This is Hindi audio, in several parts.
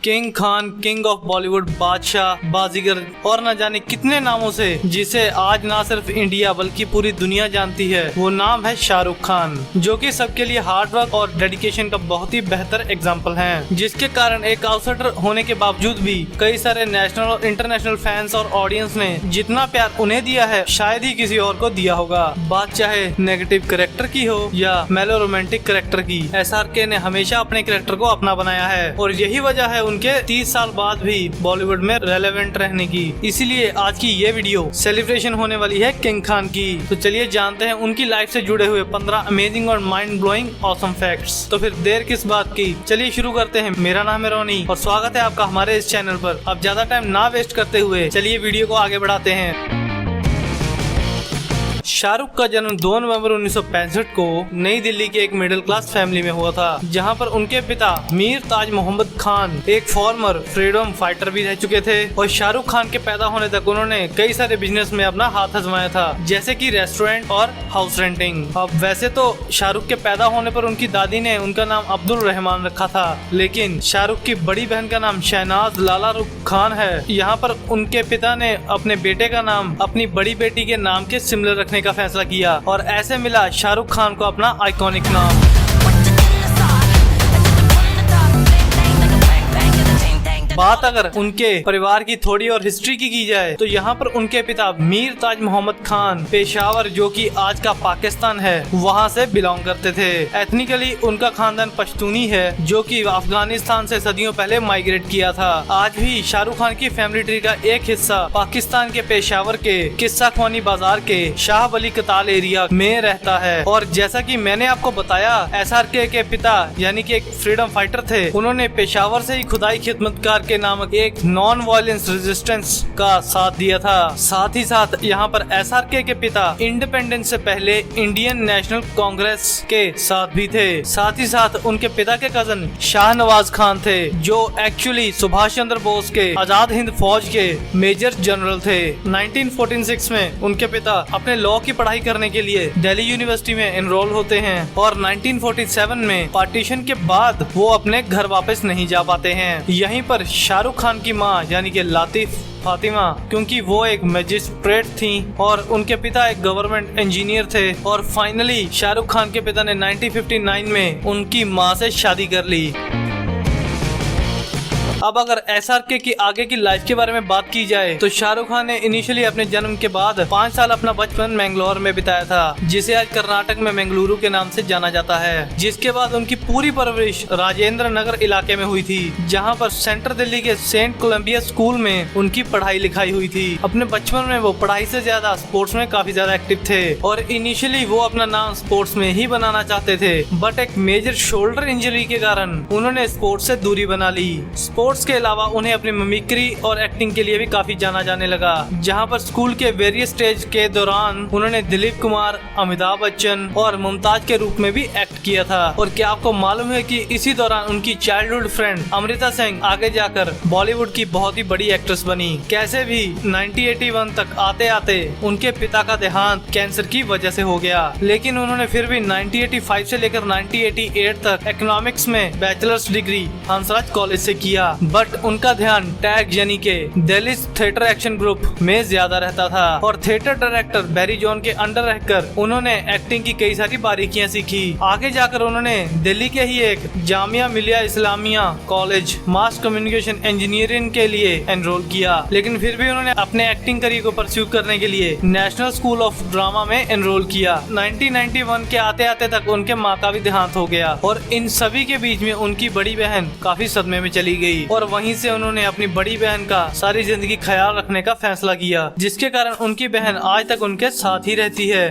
King Khan, king of Bollywood, बादशाह, बाजीगर और न जाने कितने नामों से जिसे आज ना सिर्फ इंडिया बल्कि पूरी दुनिया जानती है, वो नाम है शाहरुख खान, जो कि सबके लिए हार्ड वर्क और डेडिकेशन का बहुत ही बेहतर एग्जाम्पल है, जिसके कारण एक आउटसाइडर होने के बावजूद भी कई सारे नेशनल और इंटरनेशनल फैंस और ऑडियंस ने जितना प्यार उन्हें दिया है शायद ही किसी और को दिया होगा। बात चाहे नेगेटिव कैरेक्टर की हो या मेलो रोमांटिक कैरेक्टर की, SRK ने हमेशा अपने कैरेक्टर को अपना बनाया है और यही वजह है उनके 30 साल बाद भी बॉलीवुड में रेलेवेंट रहने की। इसीलिए आज की ये वीडियो सेलिब्रेशन होने वाली है किंग खान की। तो चलिए जानते हैं उनकी लाइफ से जुड़े हुए 15 अमेजिंग और माइंड ब्लोइंग ऑसम फैक्ट्स। तो फिर देर किस बात की, चलिए शुरू करते हैं। मेरा नाम है रोनी और स्वागत है आपका हमारे इस चैनल पर। अब ज्यादा टाइम ना वेस्ट करते हुए चलिए वीडियो को आगे बढ़ाते हैं। शाहरुख का जन्म 2 नवंबर 1965 को नई दिल्ली के एक मिडिल क्लास फैमिली में हुआ था, जहां पर उनके पिता मीर ताज मोहम्मद खान एक फॉर्मर फ्रीडम फाइटर भी रह चुके थे और शाहरुख खान के पैदा होने तक उन्होंने कई सारे बिजनेस में अपना हाथ आजमाया था, जैसे कि रेस्टोरेंट और हाउस रेंटिंग। अब वैसे तो शाहरुख के पैदा होने पर उनकी दादी ने उनका नाम अब्दुल रहमान रखा था, लेकिन शाहरुख की बड़ी बहन का नाम शहनाज लाला रुख खान है। यहाँ पर उनके पिता ने अपने बेटे का नाम अपनी बड़ी बेटी के नाम के सिमिलर रखने का फैसला किया और ऐसे मिला शाहरुख खान को अपना आइकॉनिक नाम। बात अगर उनके परिवार की थोड़ी और हिस्ट्री की जाए तो यहाँ पर उनके पिता मीर ताज मोहम्मद खान पेशावर, जो कि आज का पाकिस्तान है, वहाँ से बिलोंग करते थे। एथनिकली उनका खानदान पश्तूनी है, जो कि अफगानिस्तान से सदियों पहले माइग्रेट किया था। आज भी शाहरुख खान की फैमिली ट्री का एक हिस्सा पाकिस्तान के पेशावर के किस्सा ख्वानी बाजार के शाह वली कताल एरिया में रहता है। और जैसा कि मैंने आपको बताया, SRK के पिता यानी कि एक फ्रीडम फाइटर थे, उन्होंने पेशावर से ही खुदाई खिदमतकार के नामक एक नॉन वायलेंस रेजिस्टेंस का साथ दिया था। साथ ही साथ यहाँ पर SRK के पिता इंडिपेंडेंस से पहले इंडियन नेशनल कांग्रेस के साथ भी थे। साथ ही साथ उनके पिता के कजन शाहनवाज खान थे, जो एक्चुअली सुभाष चंद्र बोस के आजाद हिंद फौज के मेजर जनरल थे। 1946 में उनके पिता अपने लॉ की पढ़ाई करने के लिए दिल्ली यूनिवर्सिटी में एनरोल होते हैं और 1947 में पार्टीशन के बाद वो अपने घर वापस नहीं जा पाते हैं। यहीं पर शाहरुख खान की मां यानी कि लातिफ फातिमा, क्योंकि वो एक मजिस्ट्रेट थी और उनके पिता एक गवर्नमेंट इंजीनियर थे, और फाइनली शाहरुख खान के पिता ने 1959 में उनकी मां से शादी कर ली। अब अगर SRK की आगे की लाइफ के बारे में बात की जाए तो शाहरुख खान ने इनिशियली अपने जन्म के बाद 5 साल अपना बचपन मैंगलोर में बिताया था, जिसे आज कर्नाटक में मंगलुरु के नाम से जाना जाता है। जिसके बाद उनकी पूरी परवरिश राजेंद्र नगर इलाके में हुई थी, जहां पर सेंट्रल दिल्ली के सेंट कोलंबिया स्कूल में उनकी पढ़ाई लिखाई हुई थी। अपने बचपन में वो पढ़ाई से ज्यादा स्पोर्ट्स में काफी ज्यादा एक्टिव थे और इनिशियली वो अपना नाम स्पोर्ट्स में ही बनाना चाहते थे, बट एक मेजर शोल्डर इंजरी के कारण उन्होंने स्पोर्ट्स से दूरी बना ली। स्पोर्ट्स के अलावा उन्हें अपनी मिमिक्री और एक्टिंग के लिए भी काफी जाना जाने लगा, जहां पर स्कूल के वेरियस स्टेज के दौरान उन्होंने दिलीप कुमार, अमिताभ बच्चन और मुमताज के रूप में भी एक्ट किया था। और क्या आपको मालूम है कि इसी दौरान उनकी चाइल्डहुड फ्रेंड अमृता सिंह आगे जाकर बॉलीवुड की बहुत ही बड़ी एक्ट्रेस बनी। कैसे भी 1981 तक आते आते उनके पिता का देहांत कैंसर की वजह से हो गया, लेकिन उन्होंने फिर भी 1985 से लेकर 1988 तक इकोनॉमिक्स में बैचलर्स डिग्री हंसराज कॉलेज से किया, बट उनका ध्यान टैग यानी के दिल्ली थिएटर एक्शन ग्रुप में ज्यादा रहता था और थिएटर डायरेक्टर बैरी जॉन के अंडर रहकर उन्होंने एक्टिंग की कई सारी बारीकियां सीखी। आगे जाकर उन्होंने दिल्ली के ही एक Jamia Millia Islamia college mass communication engineering के लिए एनरोल किया, लेकिन फिर भी उन्होंने अपने एक्टिंग करियर को परस्यू करने के लिए नेशनल स्कूल ऑफ ड्रामा में एनरोल किया। 1991 के आते आते तक उनके माँ का भी देहांत हो गया और इन सभी के बीच में उनकी बड़ी बहन काफी सदमे में चली गई और वहीं से उन्होंने अपनी बड़ी बहन का सारी जिंदगी ख्याल रखने का फैसला किया, जिसके कारण उनकी बहन आज तक उनके साथ ही रहती है।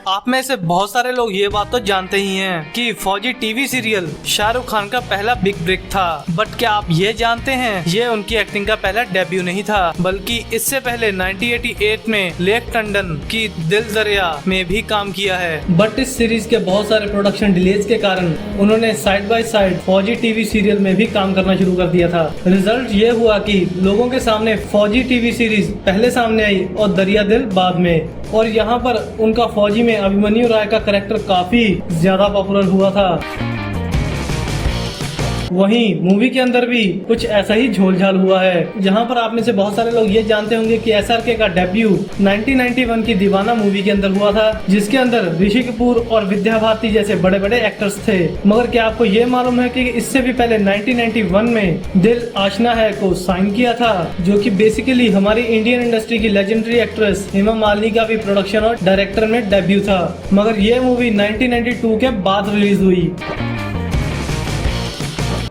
आप में से बहुत सारे लोग ये बात तो जानते ही हैं कि फौजी टीवी सीरियल शाहरुख खान का पहला बिग ब्रेक था, बट क्या आप ये जानते हैं ये उनकी एक्टिंग का पहला डेब्यू नहीं था, बल्कि इससे पहले 1988 में लेक टंडन की दिल दरिया में भी काम किया है। बट इस सीरीज के बहुत सारे प्रोडक्शन डिलेज के कारण उन्होंने साइड बाय साइड फौजी टीवी सीरियल में भी काम करना शुरू कर दिया था। रिजल्ट ये हुआ कि लोगों के सामने फौजी टीवी सीरीज पहले सामने आई और दरिया दिल बाद में, और यहाँ पर उनका फौजी में अभिमन्यु राय का कैरेक्टर काफी ज्यादा पॉपुलर हुआ था। वहीं मूवी के अंदर भी कुछ ऐसा ही झोलझाल हुआ है, जहां पर आप में से बहुत सारे लोग ये जानते होंगे कि एसआरके का डेब्यू 1991 की दीवाना मूवी के अंदर हुआ था, जिसके अंदर ऋषि कपूर और विद्या भारती जैसे बड़े बड़े एक्टर्स थे। मगर क्या आपको ये मालूम है कि इससे भी पहले 1991 में दिल आशना है को साइन किया था, जो कि बेसिकली हमारी इंडियन इंडस्ट्री की लेजेंडरी एक्ट्रेस हेमा मालिनी का भी प्रोडक्शन और डायरेक्टर में डेब्यू था। मगर ये मूवी 1992 के बाद रिलीज हुई।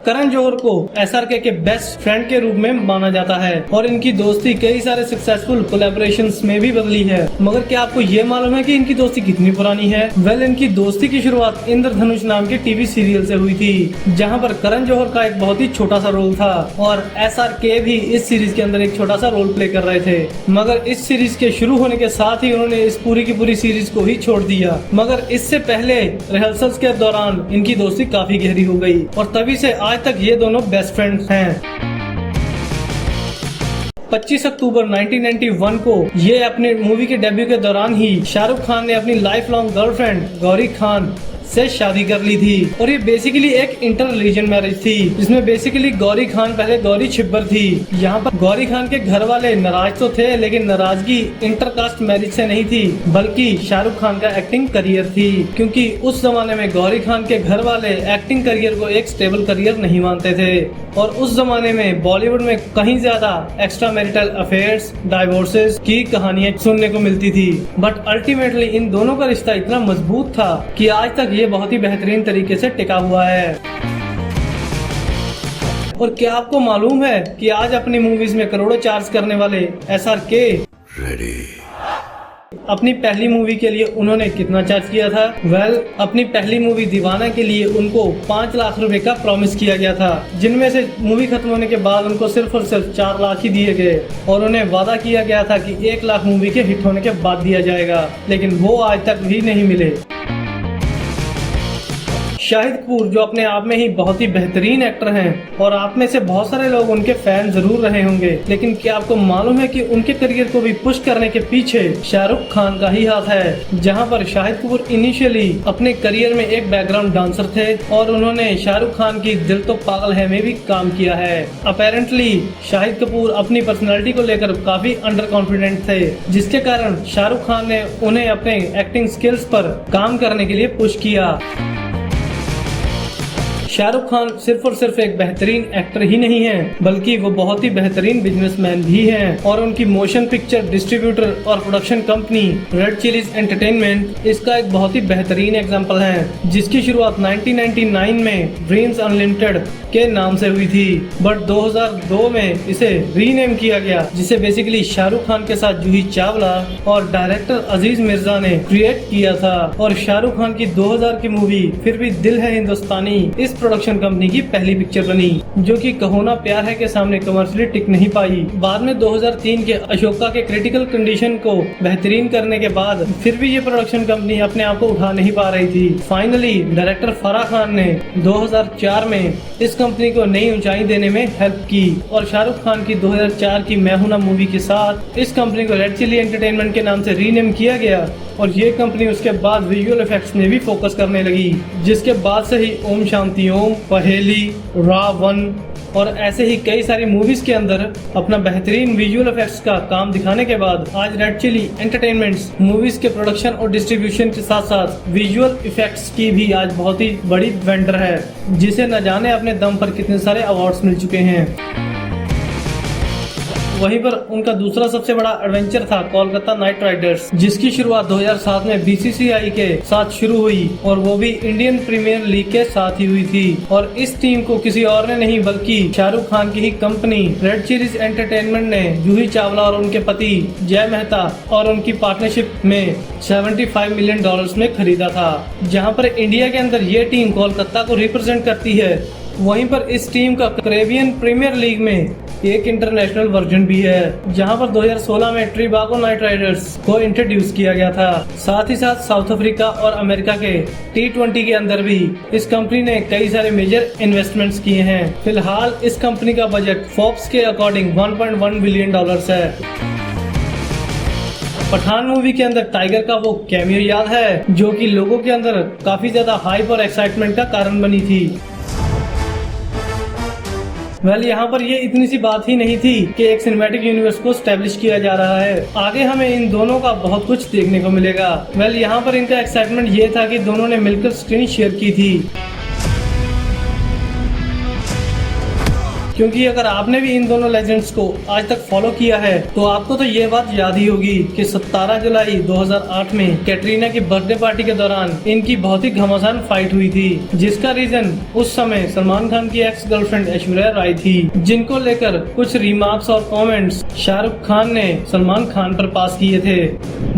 करण जौहर को एसआरके के बेस्ट फ्रेंड के रूप में माना जाता है और इनकी दोस्ती कई सारे सक्सेसफुल कोलैबोरेशंस में भी बदली है। मगर क्या आपको ये मालूम है कि इनकी दोस्ती कितनी पुरानी है? इनकी दोस्ती की शुरुआत इंद्रधनुष नाम के टीवी सीरियल से हुई थी, जहां पर करण जौहर का एक बहुत ही छोटा सा रोल था और एसआरके भी इस सीरीज के अंदर एक छोटा सा रोल प्ले कर रहे थे। मगर इस सीरीज के शुरू होने के साथ ही उन्होंने इस पूरी की पूरी सीरीज को ही छोड़ दिया। मगर इससे पहले रिहर्सल्स के दौरान इनकी दोस्ती काफी गहरी हो गई और तभी से आज तक ये दोनों बेस्ट फ्रेंड्स हैं। 25 अक्टूबर 1991 को ये अपने मूवी के डेब्यू के दौरान ही शाहरुख खान ने अपनी life long girlfriend Gauri Khan से शादी कर ली थी और ये बेसिकली एक इंटर रिलीजन मैरिज थी, जिसमें बेसिकली गौरी खान पहले गौरी छिब्बर थी। यहाँ पर गौरी खान के घर वाले नाराज तो थे, लेकिन नाराजगी इंटरकास्ट मैरिज से नहीं थी, बल्कि शाहरुख खान का एक्टिंग करियर थी, क्योंकि उस जमाने में गौरी खान के घर वाले एक्टिंग करियर को एक स्टेबल करियर नहीं मानते थे और उस जमाने में बॉलीवुड में कहीं ज्यादा एक्स्ट्रा मैरिटल अफेयर्स, डाइवोर्सेस की कहानियां सुनने को मिलती थी। बट अल्टीमेटली इन दोनों का रिश्ता इतना मजबूत था कि आज तक ये बहुत ही बेहतरीन तरीके से टिका हुआ है। और क्या आपको मालूम है कि आज अपनी मूवीज में करोड़ों चार्ज करने वाले एसआरके अपनी पहली मूवी के लिए उन्होंने कितना चार्ज किया था? अपनी पहली मूवी दीवाना के लिए उनको 5 लाख रुपए का प्रॉमिस किया गया था, जिनमें से मूवी खत्म होने के बाद उनको सिर्फ और सिर्फ 4 लाख ही दिए गए और उन्हें वादा किया गया था कि 1 लाख मूवी के हिट होने के बाद दिया जाएगा, लेकिन वो आज तक भी नहीं मिले। शाहिद कपूर जो अपने आप में ही बहुत ही बेहतरीन एक्टर हैं और आप में से बहुत सारे लोग उनके फैन जरूर रहे होंगे, लेकिन क्या आपको मालूम है कि उनके करियर को भी पुश करने के पीछे शाहरुख खान का ही हाथ है? जहां पर शाहिद कपूर इनिशियली अपने करियर में एक बैकग्राउंड डांसर थे और उन्होंने शाहरुख खान की दिल तो पागल है में भी काम किया है। अपेरेंटली शाहिद कपूर अपनी पर्सनैलिटी को लेकर काफी अंडर कॉन्फिडेंट थे, जिसके कारण शाहरुख खान ने उन्हें अपने एक्टिंग स्किल्स पर काम करने के लिए पुश किया। शाहरुख खान सिर्फ और सिर्फ एक बेहतरीन एक्टर ही नहीं है, बल्कि वो बहुत ही बेहतरीन बिजनेसमैन भी हैं और उनकी मोशन पिक्चर डिस्ट्रीब्यूटर और production company red chillies entertainment इसका एक बहुत ही बेहतरीन एग्जांपल है, जिसकी शुरुआत 1999 में ड्रीम्स अनलिमिटेड के नाम से हुई थी, बट 2002 में इसे रीनेम किया गया, जिसे बेसिकली शाहरुख खान के साथ जूही चावला और डायरेक्टर अजीज मिर्जा ने क्रिएट किया था। और शाहरुख खान की 2000 की मूवी फिर भी दिल है हिंदुस्तानी इस प्रोडक्शन कंपनी की पहली पिक्चर बनी, जो कि कहो ना प्यार है के सामने कमर्शियली टिक नहीं पाई। बाद में 2003 के अशोका के क्रिटिकल कंडीशन को बेहतरीन करने के बाद फिर भी ये प्रोडक्शन कंपनी अपने आप को उठा नहीं पा रही थी। फाइनली डायरेक्टर फराह खान ने 2004 में इस कंपनी को नई ऊंचाई देने में हेल्प की और शाहरुख खान की 2004 की मैं हूं ना मूवी के साथ इस कंपनी को रेड चिली एंटरटेनमेंट के नाम से रीनेम किया गया और ये कंपनी उसके बाद विजुअल इफेक्ट्स में भी फोकस करने लगी, जिसके बाद से ही ओम शांति ओम, पहेली, रावण और ऐसे ही कई सारी मूवीज के अंदर अपना बेहतरीन विजुअल इफेक्ट्स का काम दिखाने के बाद आज रेड चिली एंटरटेनमेंट्स मूवीज के प्रोडक्शन और डिस्ट्रीब्यूशन के साथ साथ विजुअल इफेक्ट्स की भी आज बहुत ही बड़ी वेंडर है, जिसे न जाने अपने दम पर कितने सारे अवार्ड्स मिल चुके हैं। वहीं पर उनका दूसरा सबसे बड़ा एडवेंचर था कोलकाता नाइट राइडर्स, जिसकी शुरुआत 2007 में बीसीसीआई के साथ शुरू हुई और वो भी इंडियन प्रीमियर लीग के साथ ही हुई थी। और इस टीम को किसी और ने नहीं बल्कि शाहरुख खान की ही कंपनी रेड चिलीज एंटरटेनमेंट ने जूही चावला और उनके पति जय मेहता और उनकी पार्टनरशिप में $75 मिलियन में खरीदा था, जहाँ पर इंडिया के अंदर ये टीम कोलकाता को रिप्रेजेंट करती है। वहीं पर इस टीम का कैरेबियन प्रीमियर लीग में एक इंटरनेशनल वर्जन भी है, जहां पर 2016 में ट्रिबागो नाइट राइडर्स को इंट्रोड्यूस किया गया था। साथ ही साथ साउथ अफ्रीका और अमेरिका के T20 के अंदर भी इस कंपनी ने कई सारे मेजर इन्वेस्टमेंट्स किए हैं। फिलहाल इस कंपनी का बजट फोर्ब्स के अकॉर्डिंग $1.1 बिलियन है। पठान मूवी के अंदर टाइगर का वो कैमियो याद है, जो कि लोगों के अंदर काफी ज्यादा हाइप और एक्साइटमेंट का कारण बनी थी। वेल यहाँ पर ये इतनी सी बात ही नहीं थी कि एक सिनेमैटिक यूनिवर्स को स्टैब्लिश किया जा रहा है। आगे हमें इन दोनों का बहुत कुछ देखने को मिलेगा। वेल यहाँ पर इनका एक्साइटमेंट ये था कि दोनों ने मिलकर स्क्रीन शेयर की थी, क्योंकि अगर आपने भी इन दोनों लेजेंड्स को आज तक फॉलो किया है तो आपको तो ये बात याद ही होगी कि 17 जुलाई 2008 में कैटरीना की बर्थडे पार्टी के दौरान इनकी बहुत ही घमासान फाइट हुई थी, जिसका रीजन उस समय सलमान खान की एक्स गर्लफ्रेंड ऐश्वर्या राय थी, जिनको लेकर कुछ रिमार्क्स और कमेंट्स शाहरुख खान ने सलमान खान पर पास किए थे।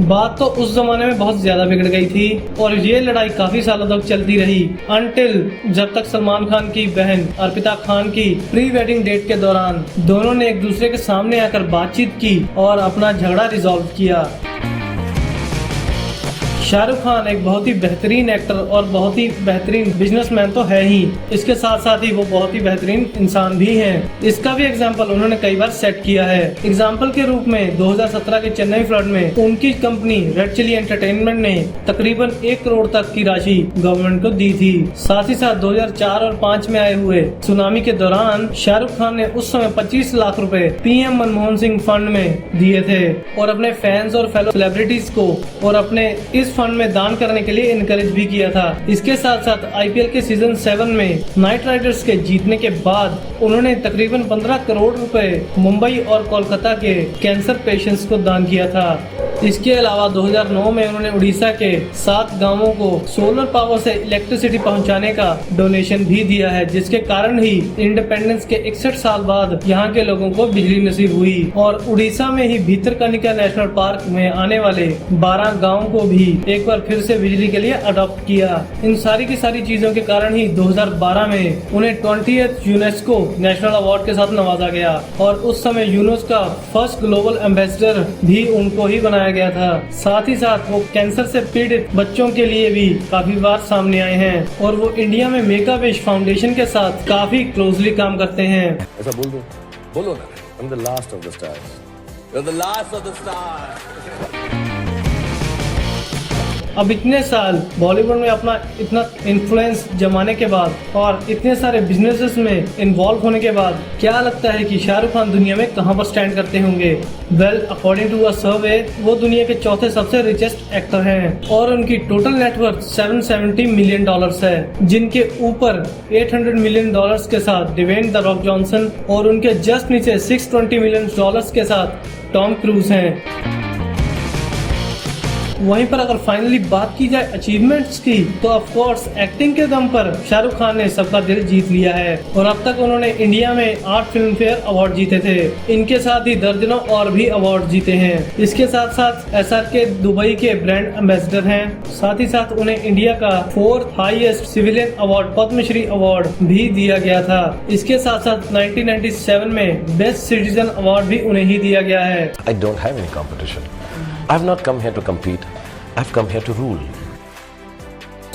बात तो उस जमाने में बहुत ज्यादा बिगड़ गई थी और ये लड़ाई काफी सालों तक चलती रही, अनटिल जब तक सलमान खान की बहन अर्पिता खान की प्री वेडिंग डेट के दौरान दोनों ने एक दूसरे के सामने आकर बातचीत की और अपना झगड़ा रिजॉल्व किया। शाहरुख खान एक बहुत ही बेहतरीन एक्टर और बहुत ही बेहतरीन बिजनेसमैन तो है ही, इसके साथ साथ ही वो बहुत ही बेहतरीन इंसान भी हैं। इसका भी एग्जांपल उन्होंने कई बार सेट किया है। एग्जांपल के रूप में 2017 के चेन्नई फ्लड में उनकी कंपनी रेड चिली एंटरटेनमेंट ने तकरीबन 1 करोड़ तक की राशि गवर्नमेंट को दी थी। साथ ही साथ 2004 और 2005 में आए हुए सुनामी के दौरान शाहरुख खान ने उस समय 25 लाख रुपए पीएम मनमोहन सिंह फंड में दिए थे और अपने फैंस और फेलो सेलिब्रिटीज को और अपने इस फंड में दान करने के लिए इनकरेज भी किया था। इसके साथ साथ आईपीएल के सीजन 7 में नाइट राइडर्स के जीतने के बाद उन्होंने तकरीबन 15 करोड़ रुपए मुंबई और कोलकाता के कैंसर पेशेंट्स को दान किया था। इसके अलावा 2009 में उन्होंने उड़ीसा के 7 गांवों को सोलर पावर से इलेक्ट्रिसिटी पहुंचाने का डोनेशन भी दिया है, जिसके कारण ही इंडिपेंडेंस के 61 साल बाद यहाँ के लोगों को बिजली नसीब हुई और उड़ीसा में ही भीतरकनिका नेशनल पार्क में आने वाले 12 गाँव को भी एक बार फिर से बिजली के लिए अडॉप्ट किया। इन सारी की सारी चीजों के कारण ही 2012 में उन्हें 20th यूनेस्को नेशनल अवार्ड के साथ नवाजा गया और उस समय यूनेस्को का फर्स्ट ग्लोबल एम्बेसडर भी उनको ही बनाया गया था। साथ ही साथ वो कैंसर से पीड़ित बच्चों के लिए भी काफी बार सामने आए हैं और वो इंडिया में मेक अ विश फाउंडेशन के साथ काफी क्लोजली काम करते हैं। ऐसा बोलो ना, I'm the last of the stars. You're the last of the stars. अब इतने साल बॉलीवुड में अपना इतना इन्फ्लुएंस जमाने के बाद और इतने सारे बिजनेसेस में इन्वॉल्व होने के बाद क्या लगता है कि शाहरुख खान दुनिया में कहां पर स्टैंड करते होंगे? वेल, अकॉर्डिंग टू अ सर्वे वो दुनिया के चौथे सबसे रिचेस्ट एक्टर हैं और उनकी टोटल नेटवर्थ $770 मिलियन है, जिनके ऊपर $800 मिलियन के साथ डिवेन द रॉक जॉनसन और उनके जस्ट नीचे $620 मिलियन के साथ टॉम क्रूज हैं। वहीं पर अगर फाइनली बात की जाए अचीवमेंट्स की तो ऑफ कोर्स एक्टिंग के दम पर शाहरुख खान ने सबका दिल जीत लिया है और अब तक उन्होंने इंडिया में 8 फिल्म फेयर अवार्ड जीते थे। इनके साथ ही दर्जनों और भी अवार्ड जीते हैं। इसके साथ साथ SRK दुबई के ब्रांड एम्बेसडर हैं। साथ ही साथ उन्हें इंडिया का 4th highest civilian award Padma Shri award भी दिया गया था। इसके साथ साथ 1997 में बेस्ट सिटीजन अवार्ड भी उन्हें ही दिया गया है। I don't have any competition. I've not come here to compete. I've come here to rule.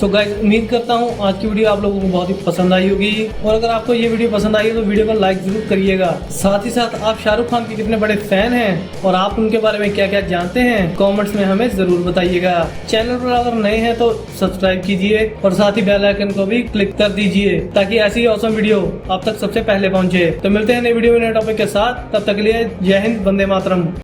तो गाइस, उम्मीद करता हूँ आज की वीडियो आप लोगों को बहुत ही पसंद आई होगी और अगर आपको ये वीडियो पसंद आई है तो वीडियो को लाइक जरूर करिएगा। साथ ही साथ आप शाहरुख खान के कितने बड़े फैन हैं और आप उनके बारे में क्या क्या जानते हैं कमेंट्स में हमें जरूर बताइएगा। चैनल पर अगर नए हैं तो सब्सक्राइब कीजिए और साथ ही बेल आइकन को भी क्लिक कर दीजिए ताकि ऐसी ऑसम वीडियो आप तक सबसे पहले पहुंचे। तो मिलते हैं नई वीडियो में नए टॉपिक के साथ, तब तक के लिए जय हिंद, वंदे मातरम।